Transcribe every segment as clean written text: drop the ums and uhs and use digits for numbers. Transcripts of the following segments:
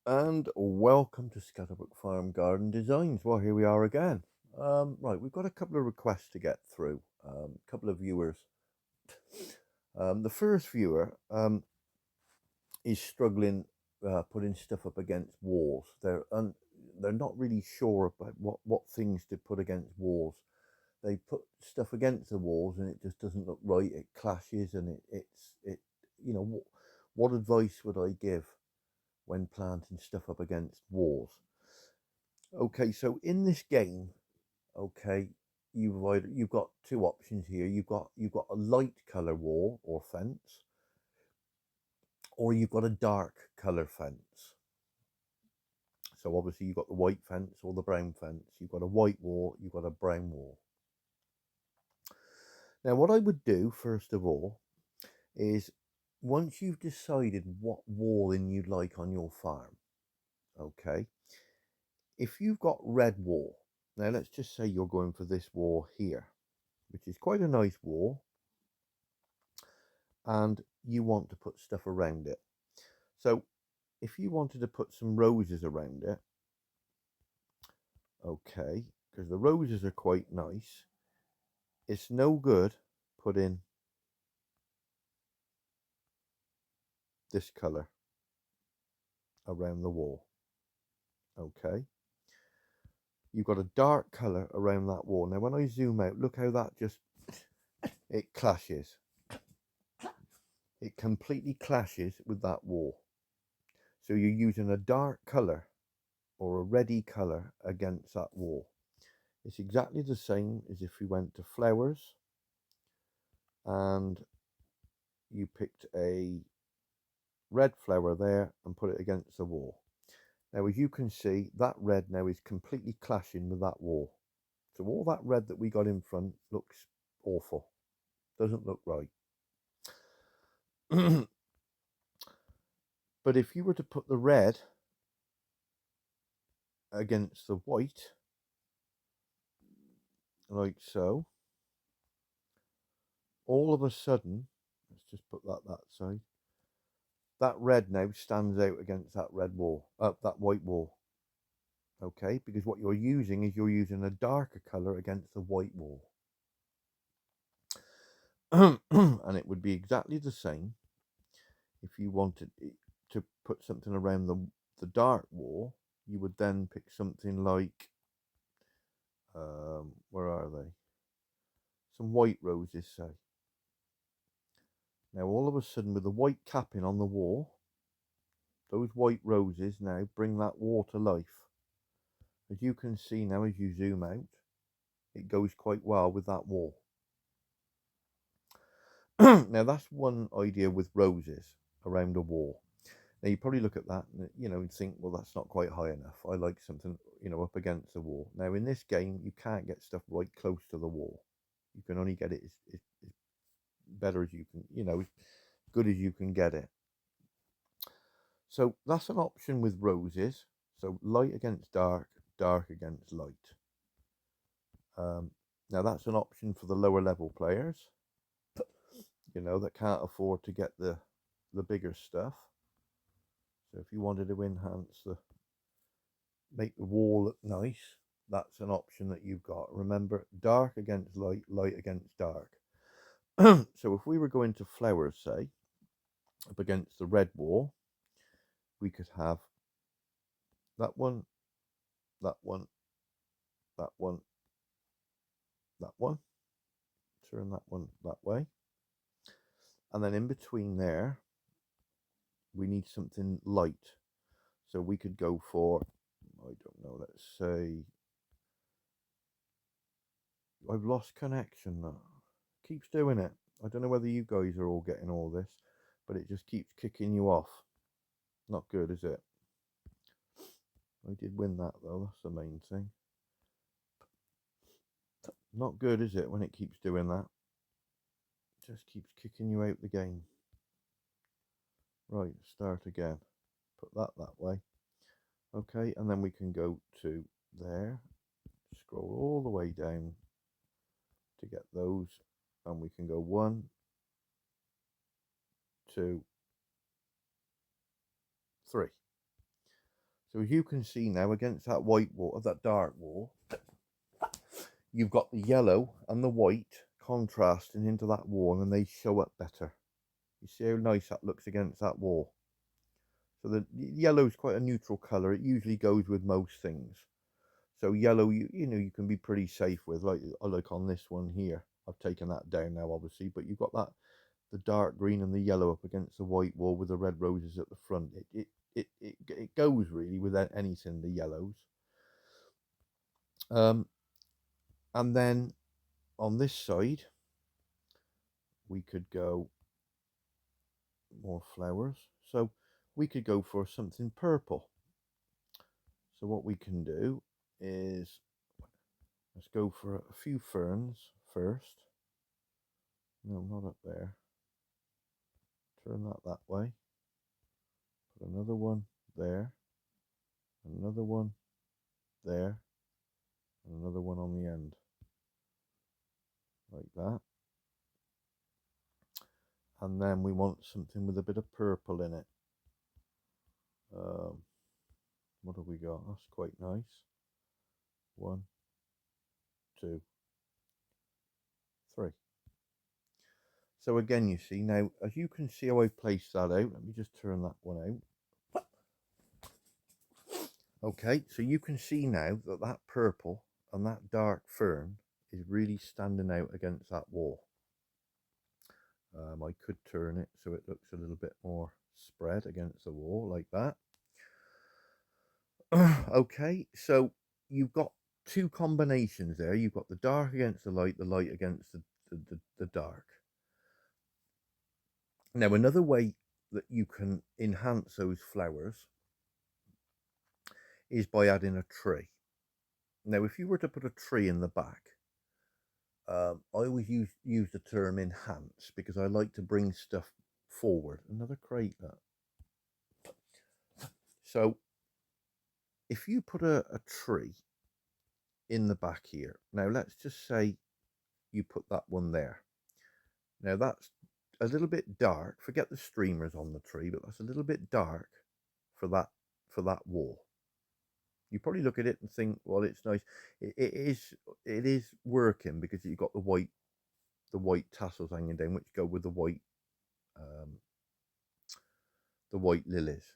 And welcome to Scatterbrook Farm Garden Designs. Well, here we are again. Right, we've got a couple of requests to get through. A couple of viewers. The first viewer is struggling putting stuff up against walls. They're not really sure about what things to put against walls. They put stuff against the walls and it just doesn't look right. It clashes and it. You know, what advice would I give when planting stuff up against walls? Okay, so in this game, okay, you've got two options here. You've got a light color wall or fence, or you've got a dark color fence. So obviously you've got the white fence or the brown fence. You've got a white wall, you've got a brown wall. Now what I would do first of all is, once you've decided what walling you'd like on your farm, okay, if you've got red wall, now let's just say you're going for this wall here, which is quite a nice wall, and you want to put stuff around it. So if you wanted to put some roses around it, okay, because the roses are quite nice, it's no good putting this color around the wall. Okay, you've got a dark color around that wall. Now when I zoom out, look how that just, it clashes. It completely clashes with that wall. So you're using a dark color or a reddy color against that wall. It's exactly the same as if we went to flowers and you picked a red flower there and put it against the wall. Now as you can see, that red now is completely clashing with that wall. So all that red that we got in front looks awful. Doesn't look right. But if you were to put the red against the white, like so, all of a sudden, let's just put that side, that red now stands out against that red wall, that white wall. Okay, because what you're using is you're using a darker color against the white wall. And it would be exactly the same if you wanted to put something around the dark wall. You would then pick something like, where are they? Some white roses, say. Now all of a sudden, with the white capping on the wall, those white roses now bring that wall to life. As you can see now, as you zoom out, it goes quite well with that wall. Now that's one idea with roses around a wall. Now you probably look at that and and think, well, that's not quite high enough. I like something up against the wall. Now in this game, you can't get stuff right close to the wall. You can only get it as better as you can, as good as you can get it. So that's an option with roses. So light against dark, dark against light. Now that's an option for the lower level players, that can't afford to get the bigger stuff. So if you wanted to enhance make the wall look nice, that's an option that you've got. Remember, dark against light, light against dark. So if we were going to flowers, say, up against the red wall, we could have that one, that one, that one, that one. Turn that one that way. And then in between there, we need something light. So we could go for, I don't know, let's say, I've lost connection now. Keeps doing it. I don't know whether you guys are all getting all this, but it just keeps kicking you off. Not good, is it? I did win that though, that's the main thing. Not good, is it, when it keeps doing that? Just keeps kicking you out the game. Right, start again. Put that way. Okay, and then we can go to there. Scroll all the way down to get those, and we can go 1, 2, 3. So as you can see now, against that white wall, that dark wall, you've got the yellow and the white contrasting into that wall, and they show up better. You see how nice that looks against that wall. So the yellow is quite a neutral colour. It usually goes with most things. So yellow, you know, you can be pretty safe with, like on this one here. I've taken that down now, obviously, but you've got that, the dark green and the yellow up against the white wall with the red roses at the front. It goes really with anything, the yellows. And then on this side, we could go more flowers. So we could go for something purple. So what we can do is, let's go for a few ferns first. No, not up there. Turn that way. Put another one there. Another one there. And another one on the end. Like that. And then we want something with a bit of purple in it. What have we got? That's quite nice. 1, 2, 3. So again, you see, now, as you can see how I placed that out, let me just turn that one out. Okay, so you can see now that that purple and that dark fern is really standing out against that wall. I could turn it so it looks a little bit more spread against the wall like that. Okay, so you've got two combinations there. You've got the dark against the light against the dark. Now, another way that you can enhance those flowers is by adding a tree. Now, if you were to put a tree in the back, I always use the term enhance because I like to bring stuff forward. Another crate, that. So if you put a tree in the back here, now let's just say you put that one there. Now that's a little bit dark. Forget the streamers on the tree, but that's a little bit dark for that wall. You probably look at it and think, well, it's nice. It is working because you've got the white tassels hanging down, which go with the white lilies.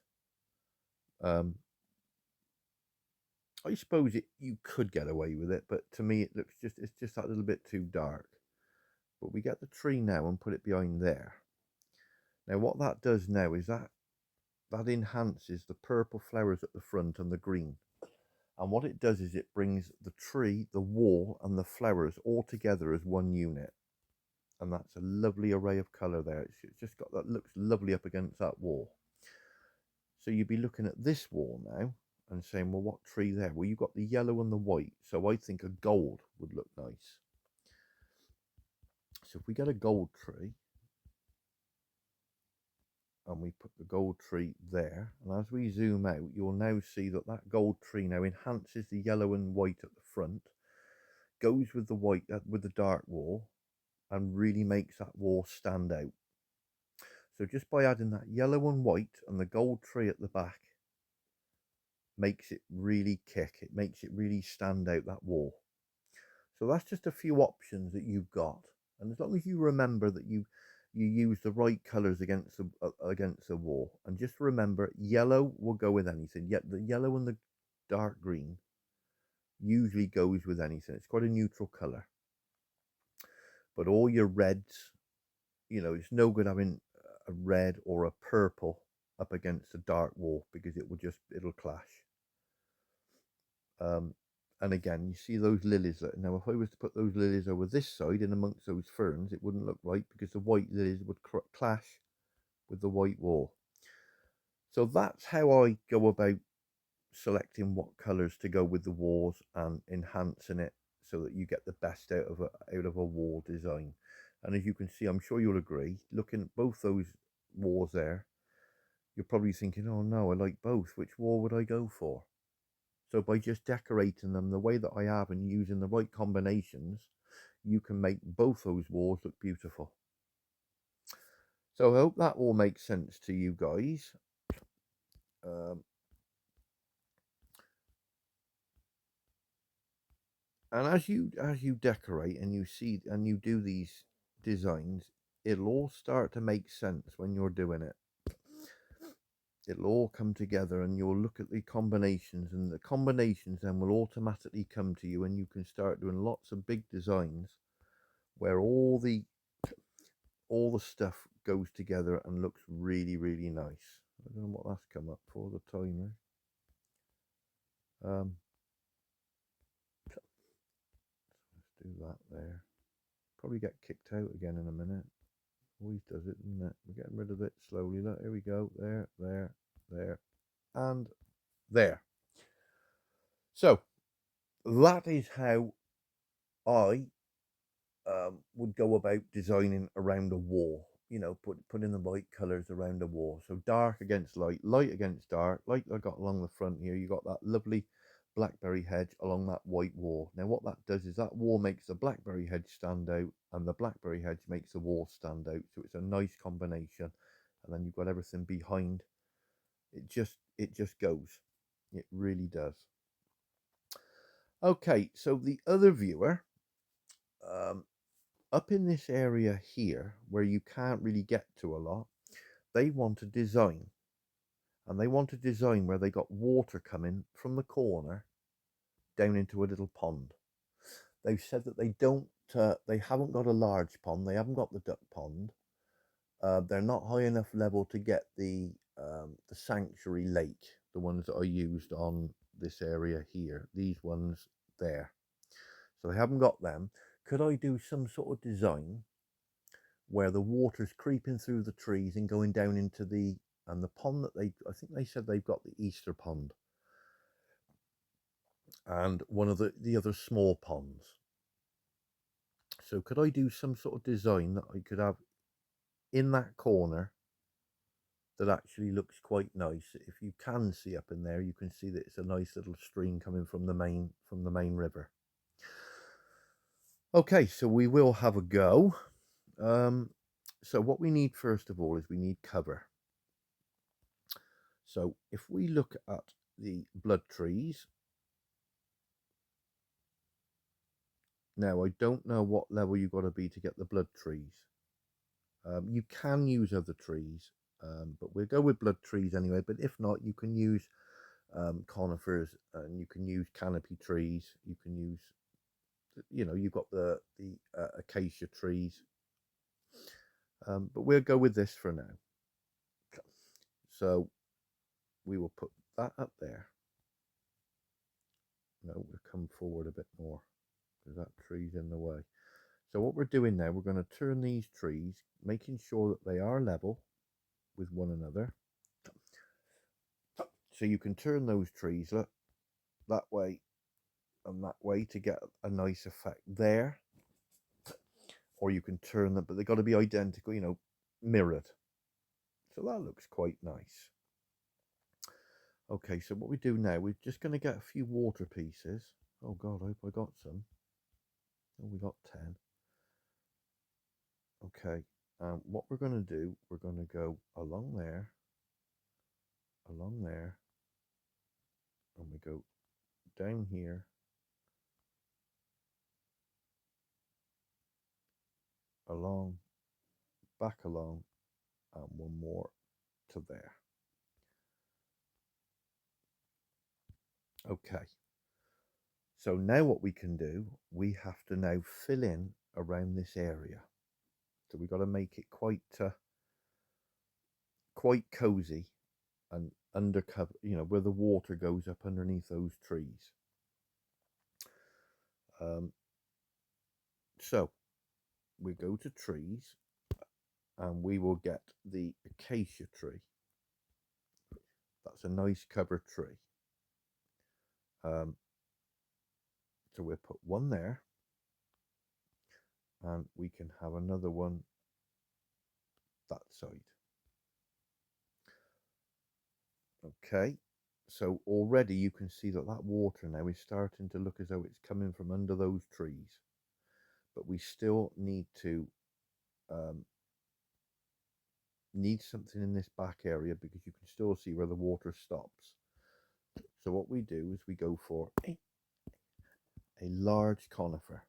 I suppose you could get away with it, but to me it's just that little bit too dark. But we get the tree now and put it behind there. Now what that does now is that enhances the purple flowers at the front and the green. And what it does is it brings the tree, the wall, and the flowers all together as one unit. And that's a lovely array of colour there. It's just got that, looks lovely up against that wall. So you'd be looking at this wall now and saying, well, what tree there? Well, you've got the yellow and the white. So I think a gold would look nice. So if we get a gold tree, and we put the gold tree there, and as we zoom out, you'll now see that that gold tree now enhances the yellow and white at the front, goes with the white, with the dark wall, and really makes that wall stand out. So just by adding that yellow and white and the gold tree at the back, makes it really kick. It makes it really stand out, that wall. So that's just a few options that you've got, and as long as you remember that you use the right colors against the wall, and just remember, yellow will go with anything. Yet the yellow and the dark green usually goes with anything. It's quite a neutral color. But all your reds, you know, it's no good having a red or a purple up against a dark wall because it'll clash. And again, you see those lilies. Now, if I was to put those lilies over this side in amongst those ferns, it wouldn't look right because the white lilies would clash with the white wall. So that's how I go about selecting what colours to go with the walls and enhancing it so that you get the best out of a wall design. And as you can see, I'm sure you'll agree, looking at both those walls there, you're probably thinking, oh no, I like both. Which wall would I go for? So by just decorating them the way that I have and using the right combinations, you can make both those walls look beautiful. So I hope that all makes sense to you guys. And as you decorate and you see and you do these designs, it'll all start to make sense when you're doing it. It'll all come together and you'll look at the combinations, and the combinations then will automatically come to you, and you can start doing lots of big designs where all the stuff goes together and looks really, really nice. I don't know what that's come up for, the timer. Let's do that there. Probably get kicked out again in a minute. Always does it, doesn't it? We're getting rid of it slowly. Look, here we go. There, and there. So that is how I would go about designing around a wall. You know, putting the right colours around a wall. So dark against light, light against dark. Like I got along the front here, you got that lovely blackberry hedge along that white wall. Now what that does is that wall makes the blackberry hedge stand out, and the blackberry hedge makes the wall stand out. So it's a nice combination. And then you've got everything behind. It just goes. It really does. Okay, so the other viewer, up in this area here where you can't really get to a lot, they want a design. And they want a design where they got water coming from the corner down into a little pond. They've said that they haven't got a large pond, they haven't got the duck pond. They're not high enough level to get the sanctuary lake, the ones that are used on this area here, these ones there. So they haven't got them. Could I do some sort of design where the water's creeping through the trees and going down into the pond that I think they said they've got the Easter pond and one of the other small ponds. So could I do some sort of design that I could have in that corner that actually looks quite nice? If you can see up in there, you can see that it's a nice little stream coming from the main river. Okay, so we will have a go. So what we need first of all is we need cover. So if we look at the blood trees, now I don't know what level you've got to be to get the blood trees. You can use other trees, but we'll go with blood trees anyway. But if not, you can use conifers, and you can use canopy trees. You can use, you know, you've got the acacia trees. But we'll go with this for now. So we will put that up there. No, we'll come forward a bit more because that tree's in the way. So what we're doing now, we're going to turn these trees, making sure that they are level with one another. So you can turn those trees, look, that way and that way to get a nice effect there. Or you can turn them, but they've got to be identical, you know, mirrored. So that looks quite nice. Okay, so what we do now, we're just going to get a few water pieces. Oh God, I hope I got some. Oh, we got 10. Okay, what we're going to do, we're going to go along there, and we go down here, along, back along, and one more to there. Okay, so now what we can do, we have to now fill in around this area. So we've got to make it quite cozy and undercover, you know, where the water goes up underneath those trees. So we go to trees and we will get the acacia tree. That's a nice cover tree. So we'll put one there, and we can have another one that side. Okay, so already you can see that water now is starting to look as though it's coming from under those trees, but we still need to need something in this back area because you can still see where the water stops. So what we do is we go for a a large conifer.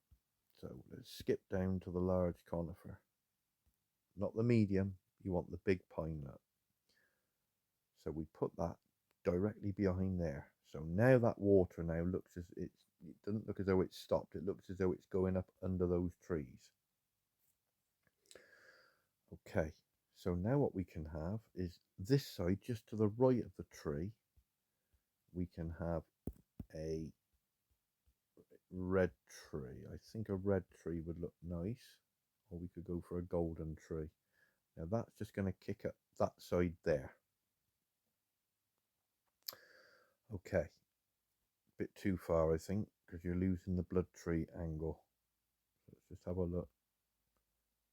So let's skip down to the large conifer. Not the medium, you want the big pine nut. So we put that directly behind there. So now that water now looks as it doesn't look as though it's stopped. It looks as though it's going up under those trees. Okay, so now what we can have is this side, just to the right of the tree, we can have a red tree. I think a red tree would look nice, or we could go for a golden tree. Now that's just going to kick up that side there. Okay, bit too far I think, because you're losing the blood tree angle. So let's just have a look.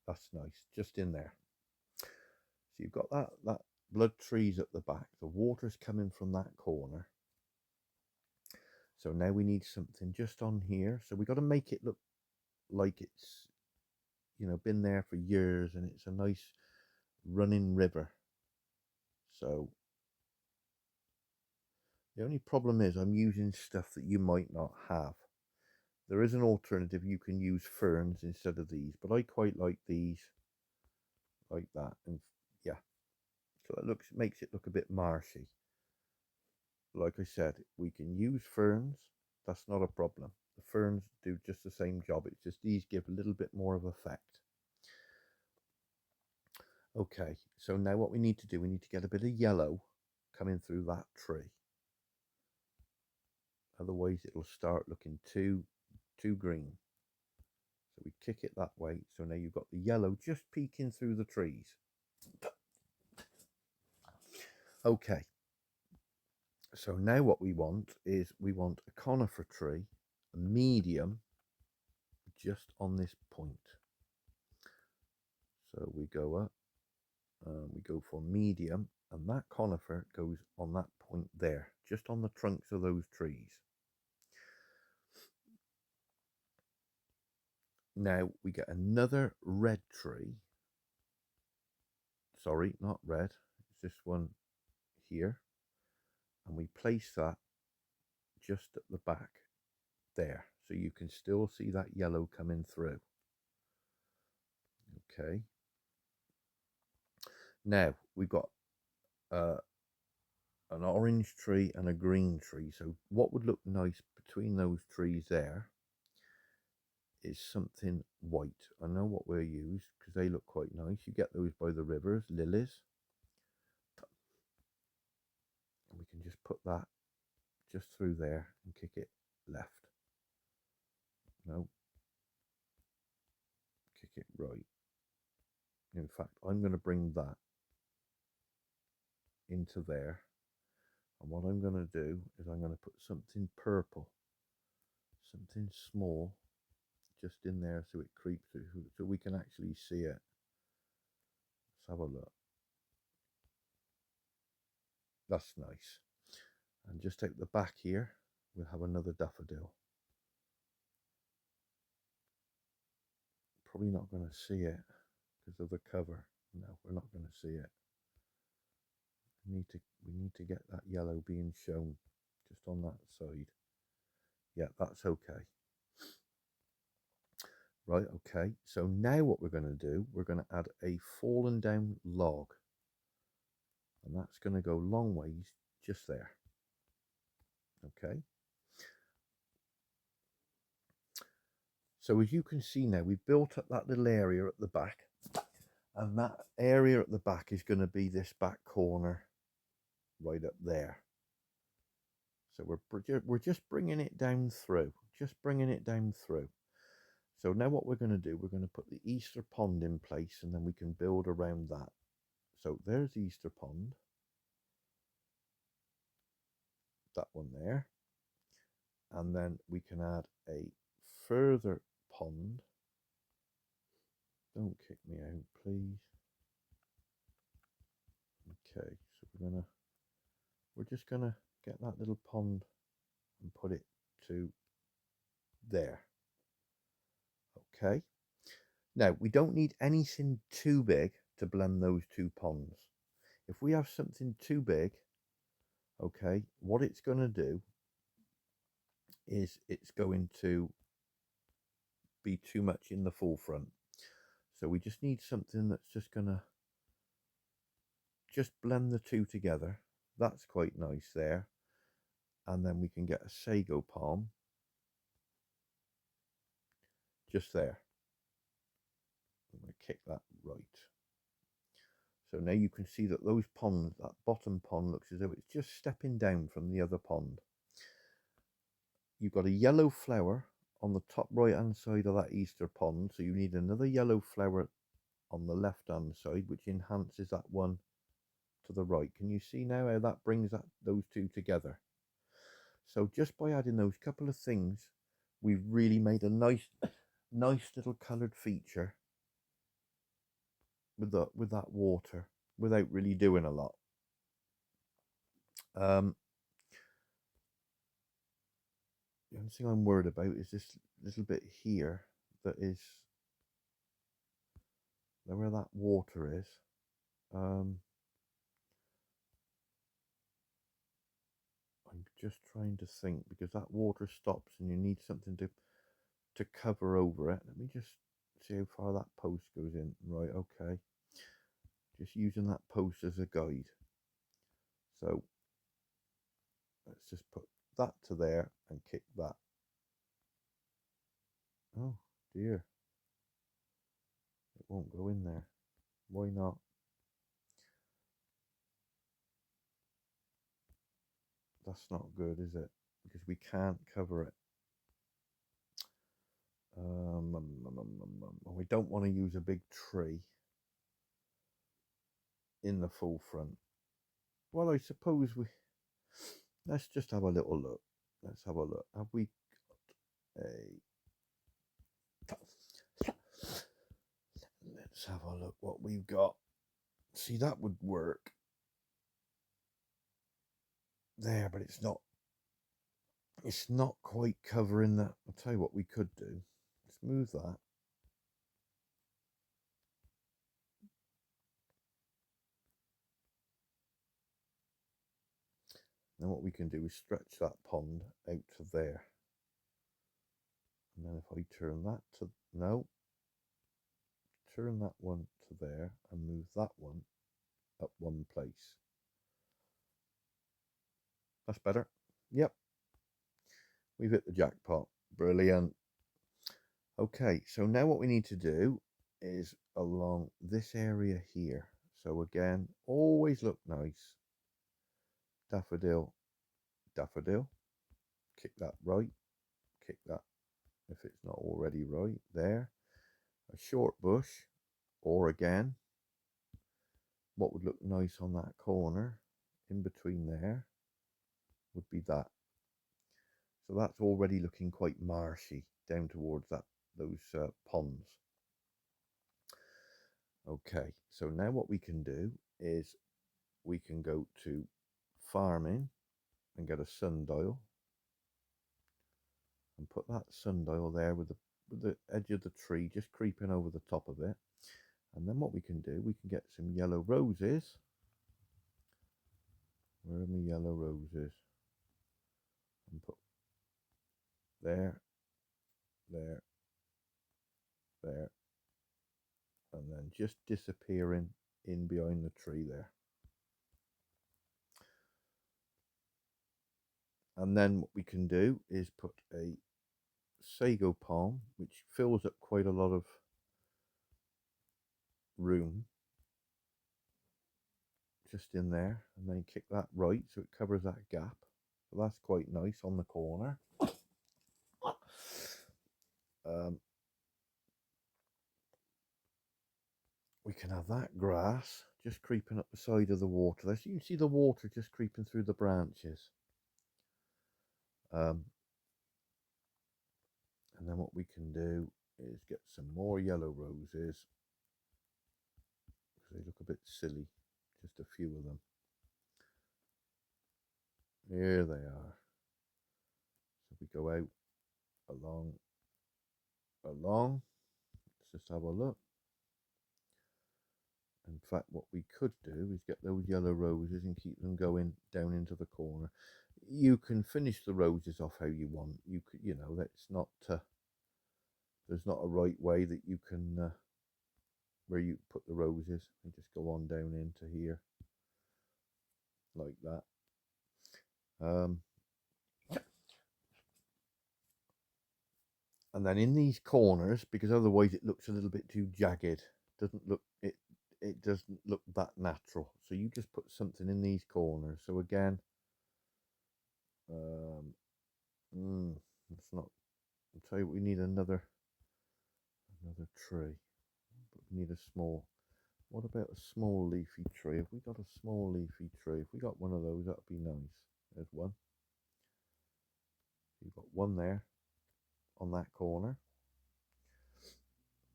That's nice, just in there. So you've got that blood trees at the back. The water's coming from that corner. So now we need something just on here. So we got to make it look like it's, you know, been there for years and it's a nice running river. So the only problem is I'm using stuff that you might not have. There is an alternative. You can use ferns instead of these, but I quite like these like that. And yeah, so it makes it look a bit marshy. Like I said, we can use ferns. That's not a problem. The ferns do just the same job. It's just these give a little bit more of effect. Okay, so now what we need to do, we need to get a bit of yellow coming through that tree. Otherwise it'll start looking too green. So we kick it that way. So now you've got the yellow just peeking through the trees. Okay. So now what we want is we want a conifer tree, a medium, just on this point. So we go up, we go for medium, and that conifer goes on that point there, just on the trunks of those trees. Now we get another red tree. Sorry, not red. It's this one here. And we place that just at the back there. So you can still see that yellow coming through. Okay. Now we've got an orange tree and a green tree. So what would look nice between those trees there is something white. I know what we'll use because they look quite nice. You get those by the rivers, lilies. And we can just put that just through there and kick it left. No. Kick it right. In fact, I'm going to bring that into there. And what I'm going to do is I'm going to put something purple, something small, just in there so it creeps through, so we can actually see it. Let's have a look. That's nice. And just out the back here, we'll have another daffodil. Probably not going to see it because of the cover. No, we're not going to see it. We need to get that yellow being shown just on that side. Yeah, that's okay. Right, okay. So now what we're going to do, we're going to add a fallen down log. And that's going to go long ways just there. Okay. So as you can see now, we've built up that little area at the back. And that area at the back is going to be this back corner right up there. So we're just bringing it down through, just bringing it down through. So now what we're going to do, we're going to put the Easter pond in place and then we can build around that. So there's Easter pond. That one there. And then we can add a further pond. Don't kick me out, please. Okay, so we're just gonna get that little pond and put it to there. Okay. Now we don't need anything too big to blend those two ponds. If we have something too big, okay, what it's gonna do is it's going to be too much in the forefront. So we just need something that's just gonna just blend the two together. That's quite nice there. And then we can get a sago palm just there. I'm going to kick that right. So now you can see that those ponds, that bottom pond looks as though it's just stepping down from the other pond. You've got a yellow flower on the top right hand side of that Easter pond, so you need another yellow flower on the left hand side, which enhances that one to the right. Can you see now how that brings those two together? So just by adding those couple of things, we've really made a nice little coloured feature with that water without really doing a lot. The only thing I'm worried about is this little bit here that is where that water is. I'm just trying to think, because that water stops and you need something to cover over it. Let me just see how far that post goes in. Right, okay. Just using that post as a guide. So let's just put that to there and kick that. Oh dear. It won't go in there. Why not? That's not good, is it? Because we can't cover it. We don't want to use a big tree in the full front. Well, I suppose let's just have a little look. Let's have a look. Have we got a... Let's have a look what we've got. See, that would work there, but it's not quite covering that. I'll tell you what we could do. Let's move that. Then what we can do is stretch that pond out to there. And then if I turn that to, no, turn that one to there and move that one up one place. That's better. Yep. We've hit the jackpot. Brilliant. Okay, so now what we need to do is along this area here. So again, always look nice. Daffodil, daffodil. Kick that right. Kick that if it's not already right. There. A short bush, or again, what would look nice on that corner in between there would be that. So that's already looking quite marshy down towards those ponds. Okay, so now what we can do is we can go to farming and get a sundial and put that sundial there with the edge of the tree just creeping over the top of it. And then what we can do, we can get some yellow roses. Where are my yellow roses? And put there, there, there, and then just disappearing in behind the tree there. And then what we can do is put a sago palm, which fills up quite a lot of room, just in there, and then kick that right so it covers that gap. So that's quite nice on the corner. We can have that grass just creeping up the side of the water there, so you can see the water just creeping through the branches. And then what we can do is get some more yellow roses, because they look a bit silly, just a few of them. Here they are. So we go out along. Let's just have a look. In fact, what we could do is get those yellow roses and keep them going down into the corner. you can finish the roses off how you want. You could, that's not there's not a right way that you can where you put the roses. And just go on down into here like that. And then in these corners, because otherwise it looks a little bit too jagged, it doesn't look that natural. So you just put something in these corners. So again, it's not. I'll tell you what, we need another tree. But we need a small. What about a small leafy tree? Have we got a small leafy tree? If we got one of those, that'd be nice. There's one. You've got one there on that corner.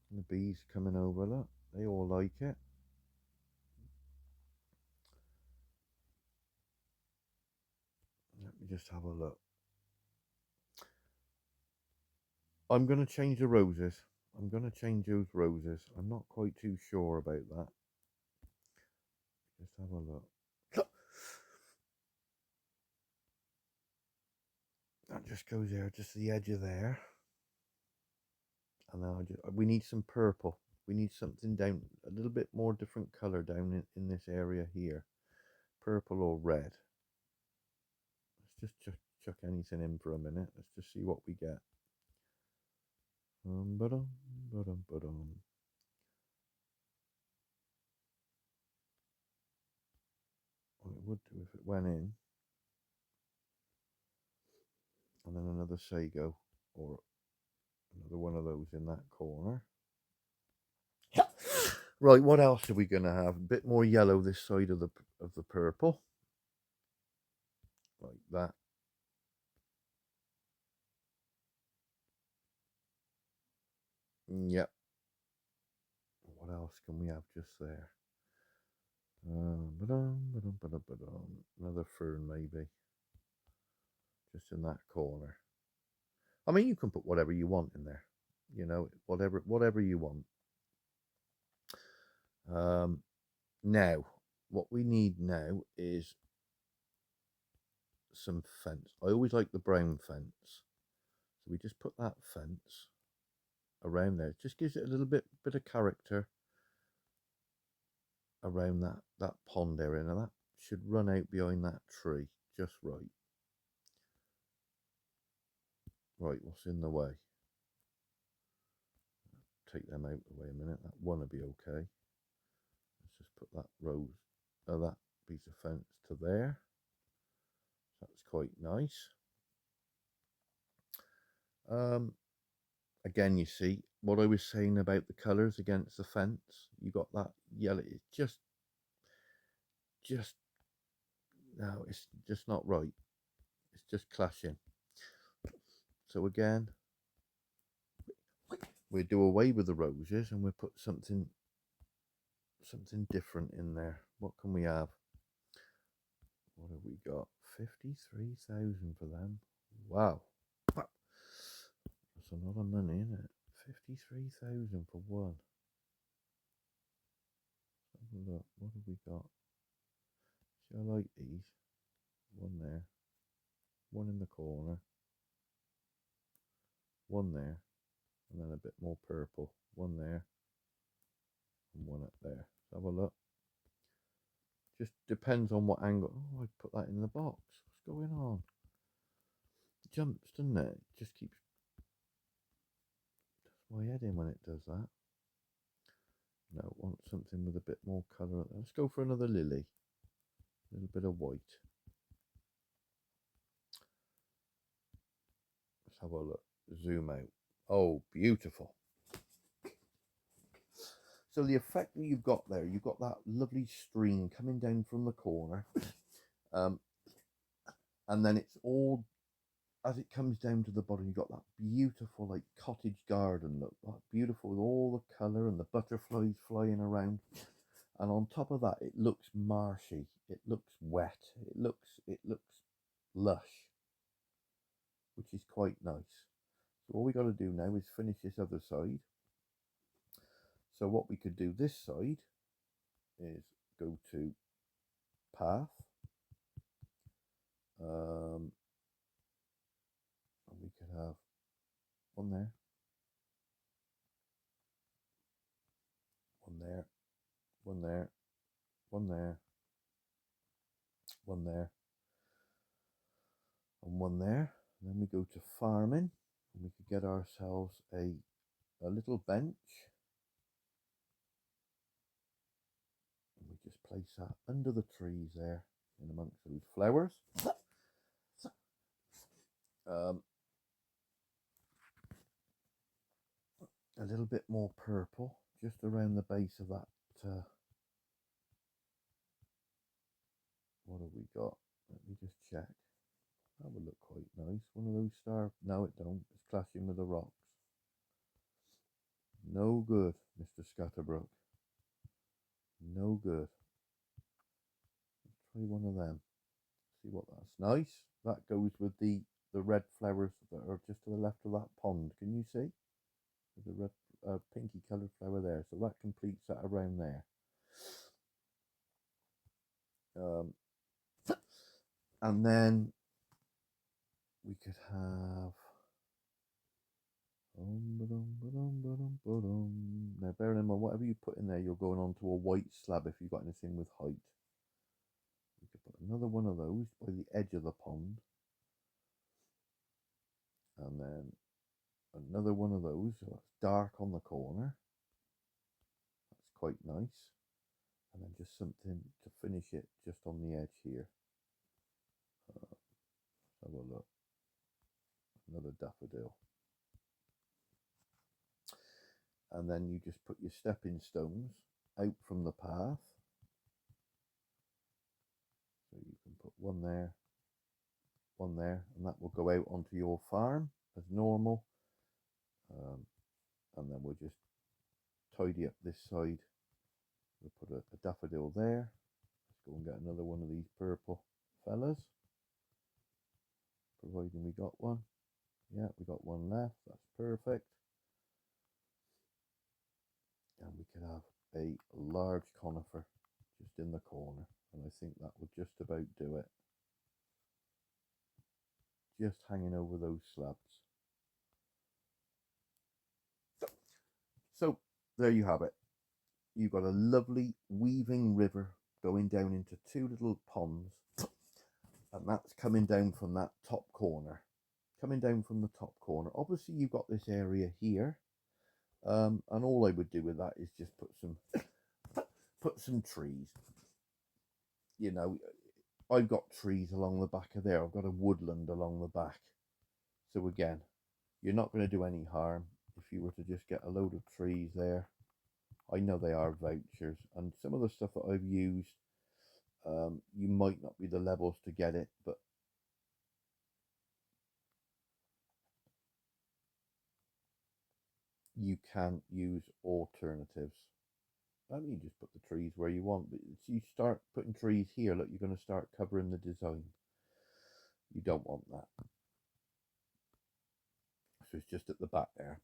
And the bees coming over, look. They all like it. Let me just have a look. I'm going to change the roses. I'm going to change those roses. I'm not quite too sure about that. Just have a look. That just goes there, just the edge of there. And then we need some purple. We need something down, a little bit more different colour down in this area here. Purple or red. Let's just chuck anything in for a minute. Let's just see what we get. Ba-dum, ba-dum, ba-dum. Well, it would do if it went in. And then another sago or another one of those in that corner. Right, what else are we going to have? A bit more yellow this side of the purple. Like that. Yep. What else can we have just there? Another fern maybe. Just in that corner. I mean, you can put whatever you want in there. Whatever you want. Now, what we need now is some fence. I always like the brown fence. So we just put that fence around there. It just gives it a little bit of character around that pond area. Now that should run out behind that tree just right. Right, what's in the way? Take them out of the way a minute. That one will be okay. Let's just put that that piece of fence to there. That's quite nice. Again, you see what I was saying about the colours against the fence. You got that yellow. It's no, it's just not right. It's just clashing. So again, we'll do away with the roses and we'll put something different in there. What can we have? What have we got? 53,000 for them. Wow. That's a lot of money, isn't it? 53,000 for one. Have a look. What have we got? See, I like these. One there. One in the corner. One there. And then a bit more purple. One there. And one up there. Let's have a look. Just depends on what angle. Oh, I put that in the box. What's going on? It jumps, doesn't it? It just keeps my head in when it does that. No, want something with a bit more colour. Let's go for another lily. A little bit of white. Let's have a look. Zoom out. Oh, beautiful. So the effect that you've got there, you've got that lovely stream coming down from the corner. And then it's all, as it comes down to the bottom, you've got that beautiful like cottage garden look. That beautiful with all the colour and the butterflies flying around. And on top of that, it looks marshy. It looks wet. It looks lush, which is quite nice. So all we got to do now is finish this other side. So what we could do this side is go to path, And we could have one there, one there, one there, one there, one there, and one there. And then we go to farming, and we could get ourselves a little bench. And we just place that under the trees there, in amongst those flowers. A little bit more purple just around the base of that. What have we got? Let me just check. That would look quite nice. One of those star. No, it don't. It's clashing with the rocks. No good, Mr. Scatterbrook. No good. Let's try one of them. See what that's nice. That goes with the red flowers that are just to the left of that pond. Can you see? There's a red, pinky coloured flower there. So that completes that around there. And then we could have. Now, bearing in mind, whatever you put in there, you're going onto a white slab if you've got anything with height. We could put another one of those by the edge of the pond. And then another one of those, so that's dark on the corner. That's quite nice. And then just something to finish it just on the edge here. Let's have a look. Another daffodil. And then you just put your stepping stones out from the path. So you can put one there, and that will go out onto your farm as normal. And then we'll just tidy up this side. We'll put a daffodil there. Let's go and get another one of these purple fellas, providing we got one. Yeah, we got one left. That's perfect. And we could have a large conifer just in the corner, and I think that would just about do it. Just hanging over those slabs. So there you have it. You've got a lovely weaving river going down into two little ponds, and that's coming down from that top corner. Coming down from the top corner. Obviously, you've got this area here, and all I would do with that is just put some trees. You know, I've got trees along the back of there. I've got a woodland along the back. So again, you're not going to do any harm if you were to just get a load of trees there. I know they are vouchers, and some of the stuff that I've used, you might not be the levels to get it, but you can use alternatives. I mean, just put the trees where you want, but you start putting trees here, look, you're going to start covering the design. You don't want that. So it's just at the back there.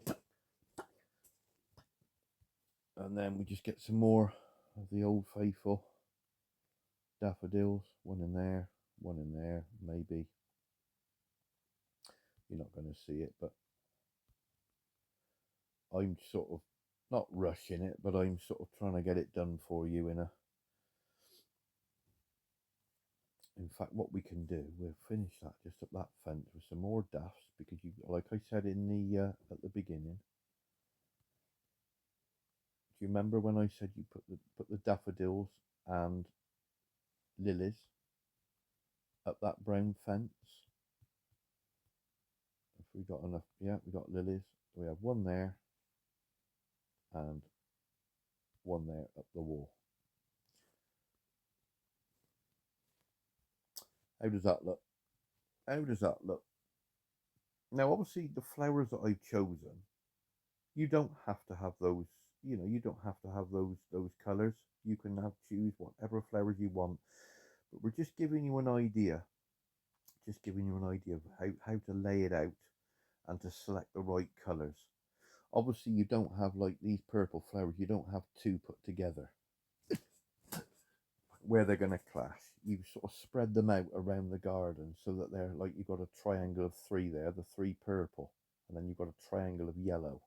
And then we just get some more of the old faithful daffodils. One in there, maybe. You're not going to see it, but I'm sort of not rushing it, but I'm sort of trying to get it done for you in fact, what we can do, we'll finish that just up that fence with some more daffs, because you, like I said in the at the beginning, do you remember when I said you put the daffodils and lilies up that brown fence? If we got enough, yeah, we got lilies. We have one there and one there up the wall. How does that look? How does that look? Now, obviously, the flowers that I've chosen, you don't have to have those. You know, you don't have to have those colours. You can choose whatever flowers you want. But we're just giving you an idea. Just giving you an idea of how to lay it out and to select the right colours. Obviously, you don't have, like these purple flowers, you don't have two put together where they're going to clash. you sort of spread them out around the garden so that they're like, you've got a triangle of three there, the three purple, and then you've got a triangle of yellow.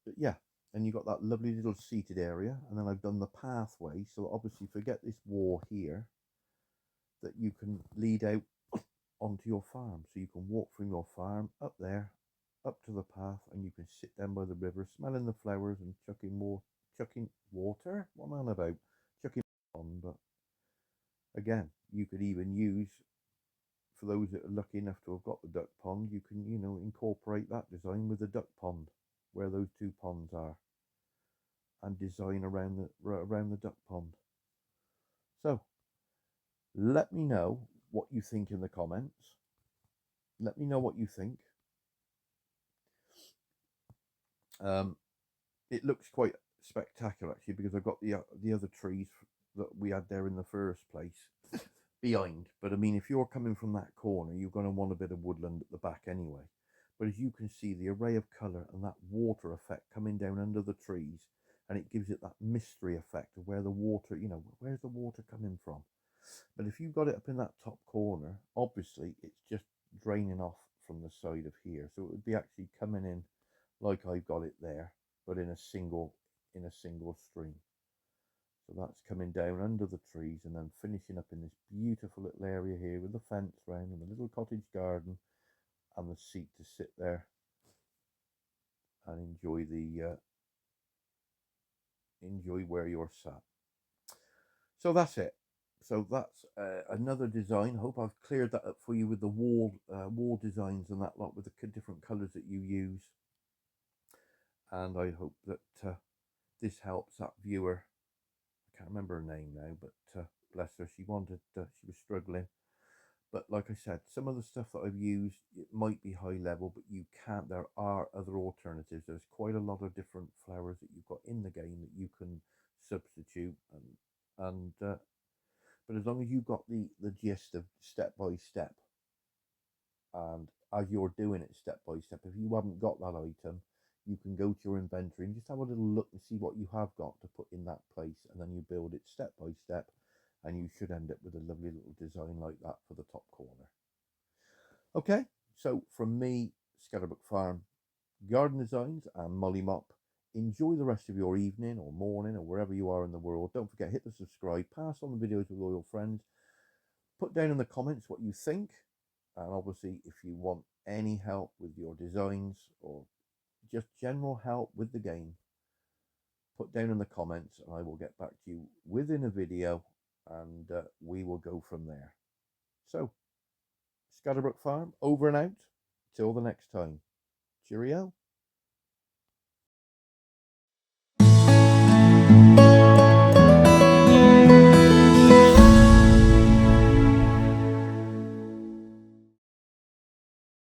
But yeah, and you've got that lovely little seated area, and then I've done the pathway, so obviously forget this wall here, that you can lead out onto your farm. So you can walk from your farm up there, up to the path, and you can sit down by the river, smelling the flowers and chucking water. What am I on about? Chucking on, but again, you could even use, for those that are lucky enough to have got the duck pond, you can, incorporate that design with the duck pond, where those two ponds are, and design around the duck pond. So let me know what you think in the comments. Let me know what you think. It looks quite spectacular actually, because I've got the other trees that we had there in the first place behind. But I mean, if you're coming from that corner, you're going to want a bit of woodland at the back anyway. But as you can see, the array of colour and that water effect coming down under the trees, and it gives it that mystery effect of where the water, where's the water coming from? But if you've got it up in that top corner, obviously it's just draining off from the side of here. So it would be actually coming in like I've got it there, but in a single stream. So that's coming down under the trees and then finishing up in this beautiful little area here with the fence round and the little cottage garden and the seat to sit there and enjoy where you're sat. So that's it. So that's another design. I hope I've cleared that up for you with the wall designs and that lot, with the different colours that you use. And I hope that this helps that viewer. I can't remember her name now, but bless her, she was struggling. But like I said, some of the stuff that I've used, it might be high level, but there are other alternatives. There's quite a lot of different flowers that you've got in the game that you can substitute, but as long as you've got the gist of step by step, and as you're doing it step by step, if you haven't got that item, you can go to your inventory and just have a little look and see what you have got to put in that place, and then you build it step by step, and you should end up with a lovely little design like that for the top corner. Okay, so from me, Scatterbrook Farm Garden Designs and Molly Mop, enjoy the rest of your evening or morning or wherever you are in the world. Don't forget, hit the subscribe, pass on the videos with all your friends, put down in the comments what you think, and obviously if you want any help with your designs or just general help with the game, put down in the comments and I will get back to you within a video, and we will go from there. So, Scatterbrook Farm, over and out. Till the next time. Cheerio.